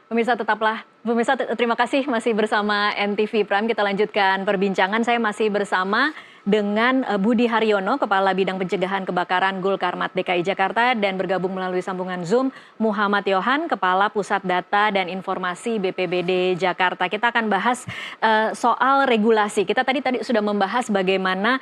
Terima kasih masih bersama NTV Prime. Kita lanjutkan perbincangan. Saya masih bersama dengan Budi Haryono, Kepala Bidang Pencegahan Kebakaran Gulkarmat DKI Jakarta, dan bergabung melalui sambungan Zoom Muhammad Yohan, Kepala Pusat Data dan Informasi BPBD Jakarta. Kita akan bahas soal regulasi. Kita tadi sudah membahas bagaimana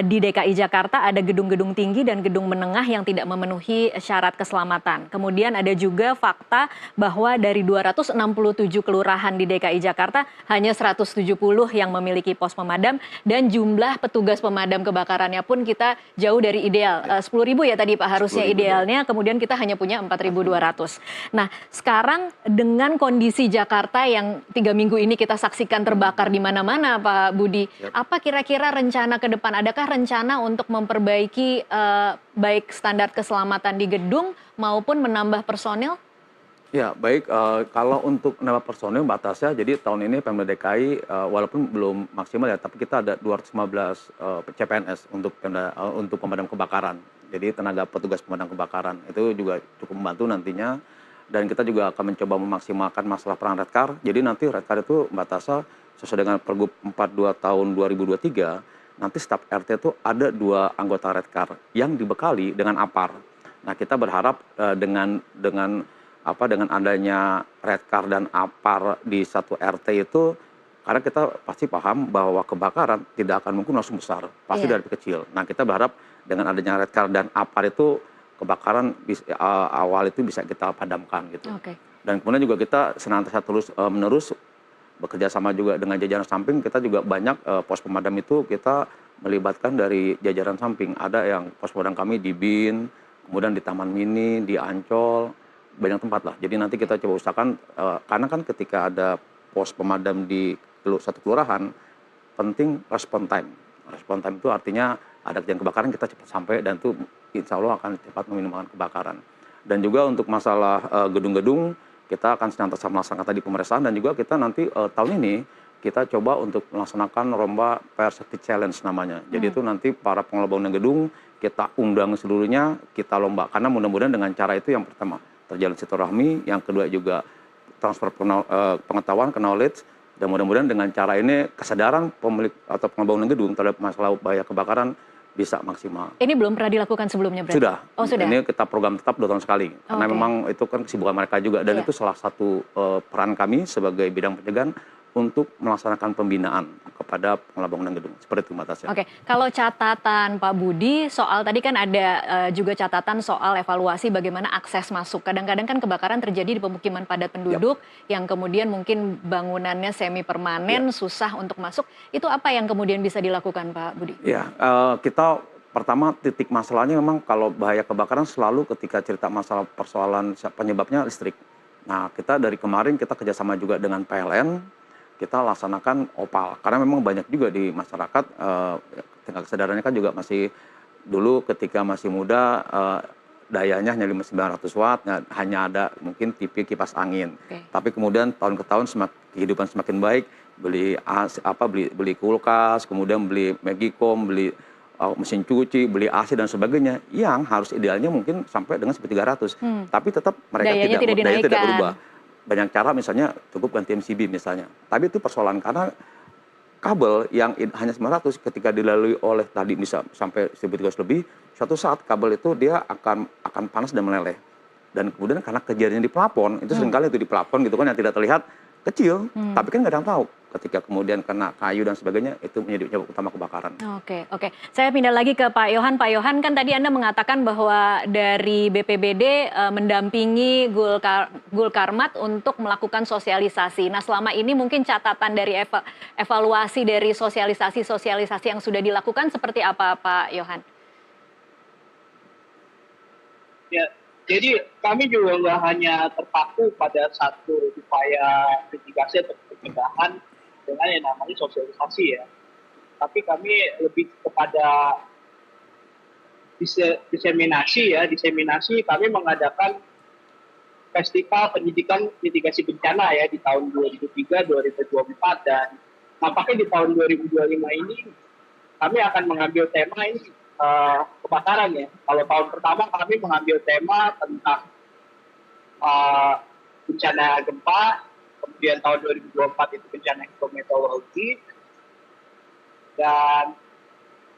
di DKI Jakarta ada gedung-gedung tinggi dan gedung menengah yang tidak memenuhi syarat keselamatan. Kemudian ada juga fakta bahwa dari 267 kelurahan di DKI Jakarta hanya 170 yang memiliki pos pemadam, dan jumlah petugas pemadam kebakarannya pun kita jauh dari ideal. 10.000 ya tadi Pak harusnya idealnya, kemudian kita hanya punya 4.200. Nah, sekarang dengan kondisi Jakarta yang 3 minggu ini kita saksikan terbakar di mana-mana Pak Budi, apa kira-kira rencana ke depan? Adakah rencana untuk memperbaiki baik standar keselamatan di gedung maupun menambah personil? Ya, baik. Kalau untuk menambah personil batasnya, jadi tahun ini Pemda DKI walaupun belum maksimal ya, tapi kita ada 215 CPNS untuk pemadam kebakaran. Jadi tenaga petugas pemadam kebakaran itu juga cukup membantu nantinya, dan kita juga akan mencoba memaksimalkan masalah peran Redcar. Jadi nanti Redcar itu batasnya sesuai dengan Pergub 42 tahun 2023, nanti staf RT itu ada 2 anggota Redcar yang dibekali dengan APAR. Nah, kita berharap dengan adanya Redcar dan APAR di satu RT itu, karena kita pasti paham bahwa kebakaran tidak akan mungkin langsung besar, pasti dari kecil. Nah, kita berharap dengan adanya Redcar dan APAR itu kebakaran awal itu bisa kita padamkan gitu. Dan kemudian juga kita senantiasa terus menerus bekerja sama juga dengan jajaran samping. Kita juga banyak pos pemadam itu kita melibatkan dari jajaran samping. Ada yang pos pemadam kami di BIN, kemudian di Taman Mini, di Ancol, banyak tempat lah. Jadi nanti kita coba usahakan, karena kan ketika ada pos pemadam di satu kelurahan, penting respon time. Respon time itu artinya ada kejadian kebakaran kita cepat sampai, dan itu insya Allah akan cepat meminimalkan kebakaran. Dan juga untuk masalah gedung-gedung, kita akan senantiasa melaksanakan tadi pemeriksaan, dan juga kita nanti tahun ini kita coba untuk melaksanakan lomba Fire Safety Challenge namanya. Jadi itu nanti para pengelola bangunan gedung kita undang seluruhnya, kita lomba. Karena mudah-mudahan dengan cara itu yang pertama terjalin silaturahmi, yang kedua juga transfer pengetahuan, knowledge, dan mudah-mudahan dengan cara ini kesadaran pemilik atau pengelola gedung terhadap masalah bahaya kebakaran bisa maksimal. Ini belum pernah dilakukan sebelumnya berarti? Sudah. Oh, sudah. Ini kita program tetap 2 tahun sekali. Karena memang itu kan kesibukan mereka juga, dan itu salah satu peran kami sebagai bidang pencegahan untuk melaksanakan pembinaan kepada pengelola bangunan gedung. Seperti itu Mbak Tasya. Kalau catatan Pak Budi, soal tadi kan ada juga catatan soal evaluasi bagaimana akses masuk. Kadang-kadang kan kebakaran terjadi di pemukiman padat penduduk yang kemudian mungkin bangunannya semi permanen, susah untuk masuk. Itu apa yang kemudian bisa dilakukan Pak Budi? Ya, kita pertama titik masalahnya memang kalau bahaya kebakaran selalu ketika cerita masalah persoalan penyebabnya listrik. Nah, kita dari kemarin kita kerjasama juga dengan PLN, kita laksanakan opal, karena memang banyak juga di masyarakat tingkat kesadarannya kan juga masih dulu ketika masih muda dayanya hanya 900 watt, hanya ada mungkin TV kipas angin. Tapi kemudian tahun ke tahun kehidupan semakin baik, beli kulkas, kemudian beli Magicom, beli mesin cuci, beli AC dan sebagainya, yang harus idealnya mungkin sampai dengan 300. Tapi tetap mereka daya tidak berubah. Banyak cara, misalnya cukup ganti MCB misalnya. Tapi itu persoalan karena kabel yang hanya 900 ketika dilalui oleh tadi bisa sampai 1.300 lebih, suatu saat kabel itu dia akan panas dan meleleh. Dan kemudian karena kejadiannya di plafon, itu seringkali itu di plafon gitu kan yang tidak terlihat kecil, tapi kan nggak ada yang tahu. Ketika kemudian kena kayu dan sebagainya, itu menjadi penyebab utama kebakaran. Oke. Saya pindah lagi ke Pak Yohan. Pak Yohan, kan tadi Anda mengatakan bahwa dari BPBD mendampingi Gulkarmat untuk melakukan sosialisasi. Nah, selama ini mungkin catatan dari evaluasi dari sosialisasi yang sudah dilakukan seperti apa Pak Yohan? Ya, jadi kami juga nggak hanya terpaku pada satu upaya mitigasi atau pencegahan dengan yang namanya sosialisasi ya. Tapi kami lebih kepada diseminasi ya. Diseminasi kami mengadakan festival pendidikan mitigasi bencana ya di tahun 2003, 2024, dan nampaknya di tahun 2025 ini kami akan mengambil tema ini kebakaran ya. Kalau tahun pertama kami mengambil tema tentang bencana gempa, kemudian tahun 2024 itu bencana hidrometeorologi, dan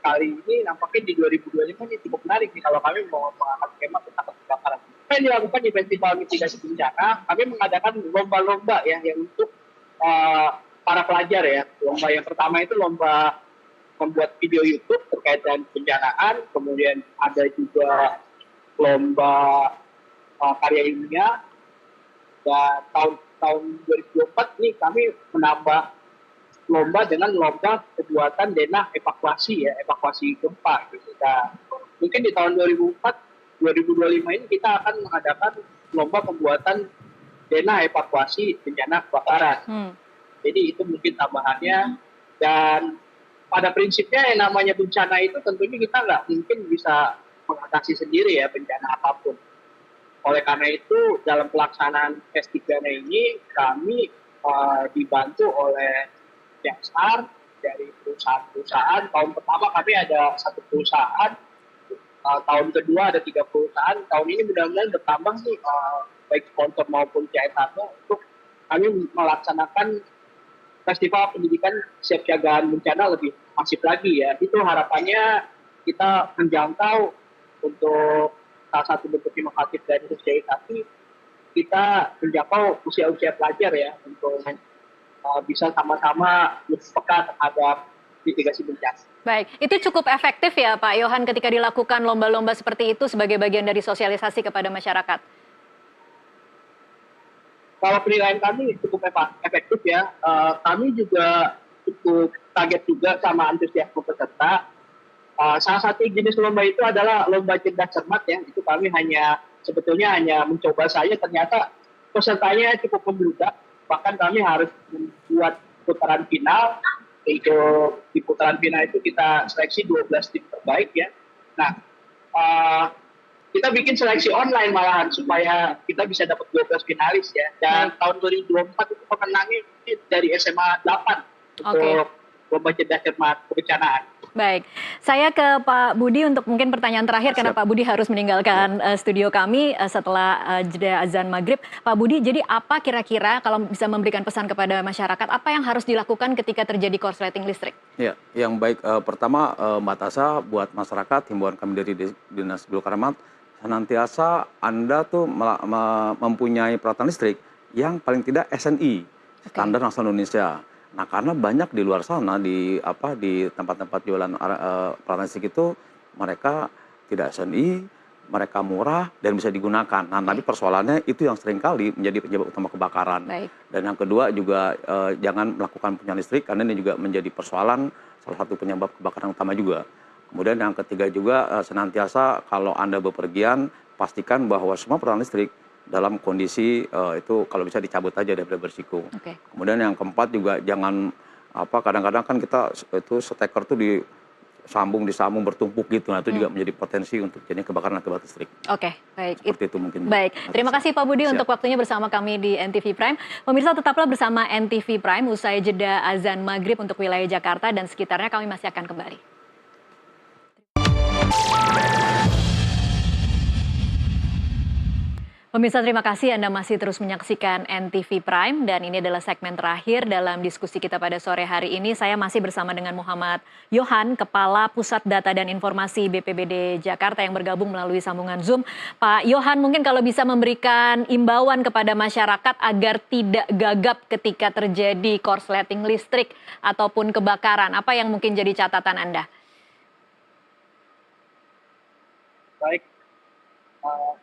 kali ini nampaknya di 2025 ini cukup menarik nih kalau kami mau mengangkat tema tentang kebakaran. Apa yang dilakukan di Festival Mitigasi Bencana, kami mengadakan lomba-lomba ya yang untuk para pelajar ya. Lomba yang pertama itu lomba membuat video YouTube terkait dengan bencanaan, kemudian ada juga lomba karya ilmiah, dan tahun 2024 ini kami menambah lomba dengan lomba pembuatan denah evakuasi ya, evakuasi gempa gitu. Dan mungkin di tahun 2025 ini kita akan mengadakan lomba pembuatan denah evakuasi bencana kebakaran. Jadi itu mungkin tambahannya. Dan pada prinsipnya yang namanya bencana itu tentunya kita nggak mungkin bisa mengatasi sendiri ya bencana apapun. Oleh karena itu dalam pelaksanaan S3 ini kami dibantu oleh CSR dari perusahaan-perusahaan. Tahun pertama kami ada 1 perusahaan, tahun kedua ada 3 perusahaan, tahun ini mudah-mudahan bertambah nih baik sponsor maupun CSR untuk kami melaksanakan festival pendidikan siapsiagaan bencana lebih masif lagi ya. Itu harapannya kita menjangkau untuk salah satu bentuk inovatif dari sosialisasi, kita menjangkau usia-usia pelajar ya untuk bisa sama-sama lebih peka terhadap mitigasi bencana. Baik, itu cukup efektif ya Pak Yohan ketika dilakukan lomba-lomba seperti itu sebagai bagian dari sosialisasi kepada masyarakat? Kalau penilaian kami cukup efektif ya. Kami juga cukup kaget juga sama antusiasme peserta. Salah satu jenis lomba itu adalah lomba cerdas cermat ya. Itu kami sebetulnya hanya mencoba saja, ternyata pesertanya cukup membludak. Bahkan kami harus membuat putaran final, yaitu di putaran final itu kita seleksi 12 tim terbaik ya. Nah, kita bikin seleksi online malahan supaya kita bisa dapat 12 finalis ya. Dan tahun 2024 itu pemenangnya dari SMA 8 untuk lomba cerdas cermat kebencanaan. Baik, saya ke Pak Budi untuk mungkin pertanyaan terakhir karena Pak Budi harus meninggalkan studio kami setelah jeda azan maghrib. Pak Budi, jadi apa kira-kira kalau bisa memberikan pesan kepada masyarakat, apa yang harus dilakukan ketika terjadi korsleting listrik? Ya, yang baik pertama Mbak Tasha, buat masyarakat, himbauan kami dari Dinas Gulkarmat, senantiasa Anda tuh mempunyai peralatan listrik yang paling tidak SNI, Standar Nasional Indonesia. Nah, karena banyak di luar sana di tempat-tempat jualan peralatan listrik itu mereka tidak SNI, mereka murah dan bisa digunakan. Nah, tapi persoalannya itu yang seringkali menjadi penyebab utama kebakaran. Dan yang kedua juga jangan melakukan punya listrik karena ini juga menjadi persoalan salah satu penyebab kebakaran utama juga. Kemudian yang ketiga juga senantiasa kalau Anda bepergian pastikan bahwa semua peralatan listrik dalam kondisi itu kalau bisa dicabut aja daripada bersiko. Kemudian yang keempat juga jangan kadang-kadang kan kita itu steker tuh disambung bertumpuk gitu. Nah, itu juga menjadi potensi untuk jadi kebakaran akibat listrik. Baik. Seperti itu mungkin. Baik, terima kasih Pak Budi untuk waktunya bersama kami di NTV Prime. Pemirsa tetaplah bersama NTV Prime usai jeda azan maghrib untuk wilayah Jakarta dan sekitarnya kami masih akan kembali. Pemirsa, terima kasih Anda masih terus menyaksikan NTV Prime dan ini adalah segmen terakhir dalam diskusi kita pada sore hari ini. Saya masih bersama dengan Muhammad Yohan, Kepala Pusat Data dan Informasi BPBD Jakarta yang bergabung melalui sambungan Zoom. Pak Yohan, mungkin kalau bisa memberikan imbauan kepada masyarakat agar tidak gagap ketika terjadi korsleting listrik ataupun kebakaran, apa yang mungkin jadi catatan Anda? Baik,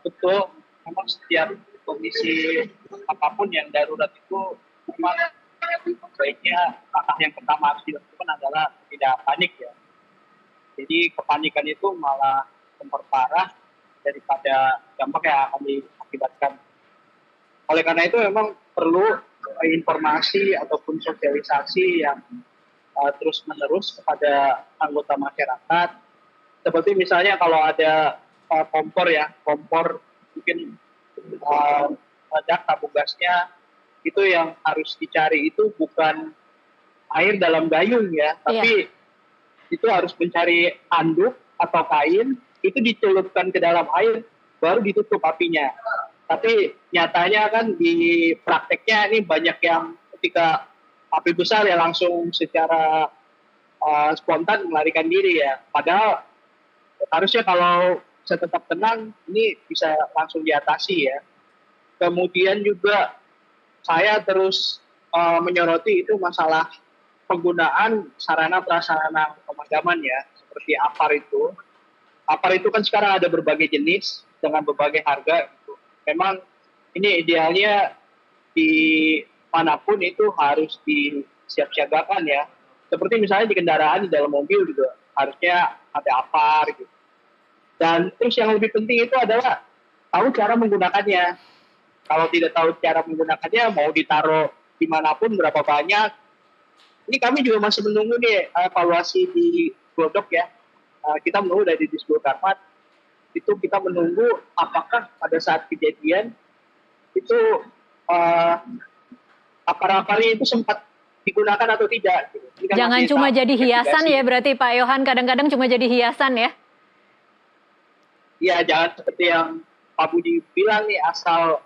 betul. Memang setiap kondisi apapun yang darurat itu memang baiknya langkah yang pertama harus dilakukan adalah tidak panik ya. Jadi kepanikan itu malah memperparah daripada dampak yang akan diakibatkan. Oleh karena itu memang perlu informasi ataupun sosialisasi yang terus-menerus kepada anggota masyarakat. Seperti misalnya kalau ada kompor mungkin ledak tabung gasnya, itu yang harus dicari itu bukan air dalam gayung ya, tapi itu harus mencari anduk atau kain, itu dicelupkan ke dalam air, baru ditutup apinya. Tapi nyatanya kan di prakteknya ini banyak yang ketika api besar ya langsung secara spontan melarikan diri ya. Padahal harusnya kalau bisa tetap tenang ini bisa langsung diatasi ya. Kemudian juga saya terus menyoroti itu masalah penggunaan sarana prasarana pemadaman ya, seperti APAR itu. APAR itu kan sekarang ada berbagai jenis dengan berbagai harga gitu. Memang ini idealnya di manapun itu harus disiapsiagakan ya. Seperti misalnya di kendaraan, di dalam mobil juga harusnya ada APAR gitu. Dan terus yang lebih penting itu adalah tahu cara menggunakannya. Kalau tidak tahu cara menggunakannya, mau ditaruh dimanapun, berapa banyak. Ini kami juga masih menunggu nih evaluasi di Glodok ya. Kita menunggu dari Disbul Karmat. Itu kita menunggu apakah pada saat kejadian itu apar-aparnya itu sempat digunakan atau tidak. Gitu. Jangan cuma jadi hiasan ya berarti Pak Yohan, kadang-kadang cuma jadi hiasan ya? Ya jangan seperti yang Pak Budi bilang nih, asal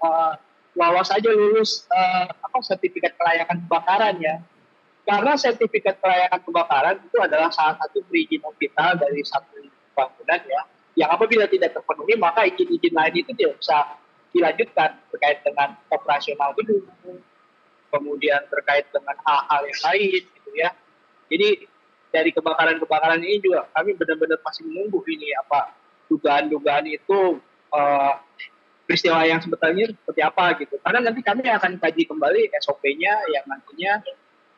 lolos aja lulus sertifikat kelayakan kebakaran ya. Karena sertifikat kelayakan kebakaran itu adalah salah satu perizinan kita dari satu bangunan ya. Yang apabila tidak terpenuhi maka izin-izin lain itu tidak bisa dilanjutkan terkait dengan operasional gedung, kemudian terkait dengan hal-hal yang lain gitu ya. Jadi dari kebakaran-kebakaran ini juga kami benar-benar masih menunggu ini apa dugaan-dugaan itu peristiwa yang sebetulnya seperti apa gitu. Karena nanti kami akan kaji kembali SOP-nya yang nantinya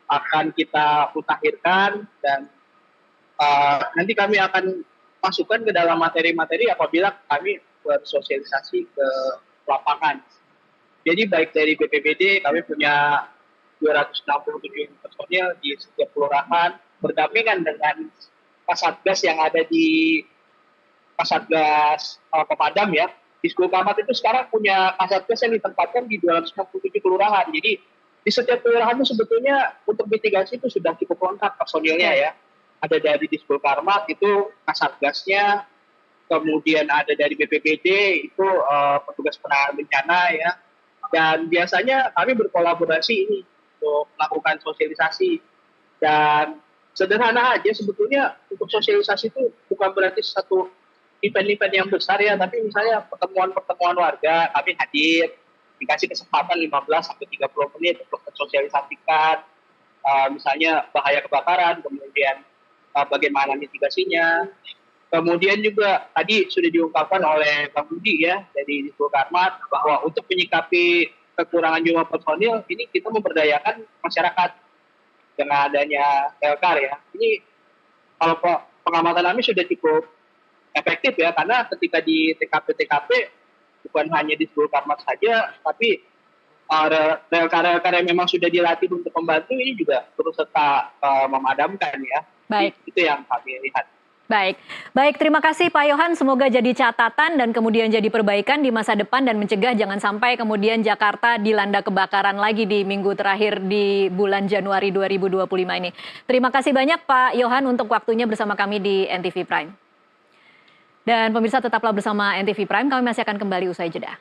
akan kita mutakhirkan dan nanti kami akan masukkan ke dalam materi-materi apabila kami bersosialisasi ke lapangan. Jadi baik dari BPBD kami punya 267 personil di setiap kelurahan berdampingan dengan Kasatgas yang ada di Kasatgas pemadam ya. Di Disbul Karmat itu sekarang punya Kasatgas yang ditempatkan di 267 kelurahan. Jadi di setiap kelurahan itu sebetulnya untuk mitigasi itu sudah cukup lengkap personilnya ya. Ada dari Disbul Karmat itu Kasatgasnya, kemudian ada dari BPBD itu petugas penanganan bencana ya. Dan biasanya kami berkolaborasi ini untuk melakukan sosialisasi. Dan sederhana aja sebetulnya untuk sosialisasi itu bukan berarti satu event-event yang besar ya, tapi misalnya pertemuan-pertemuan warga kami hadir, dikasih kesempatan 15-30 menit untuk mensosialisasikan misalnya bahaya kebakaran, kemudian bagaimana mitigasinya. Kemudian juga tadi sudah diungkapkan oleh Bang Budi ya dari Disbul Karmat bahwa untuk menyikapi kekurangan jumlah personil ini kita memberdayakan masyarakat dengan adanya LKR ya. Ini kalau pengamatan kami sudah cukup efektif ya, karena ketika di TKP-TKP bukan hanya di Disbul Karmat saja, tapi rel-rel yang memang sudah dilatih untuk membantu ini juga terus serta memadamkan ya. Baik. Itu yang kami lihat. Baik, baik, terima kasih Pak Yohan. Semoga jadi catatan dan kemudian jadi perbaikan di masa depan dan mencegah jangan sampai kemudian Jakarta dilanda kebakaran lagi di minggu terakhir di bulan Januari 2025 ini. Terima kasih banyak Pak Yohan untuk waktunya bersama kami di NTV Prime. Dan pemirsa tetaplah bersama NTV Prime, kami masih akan kembali usai jeda.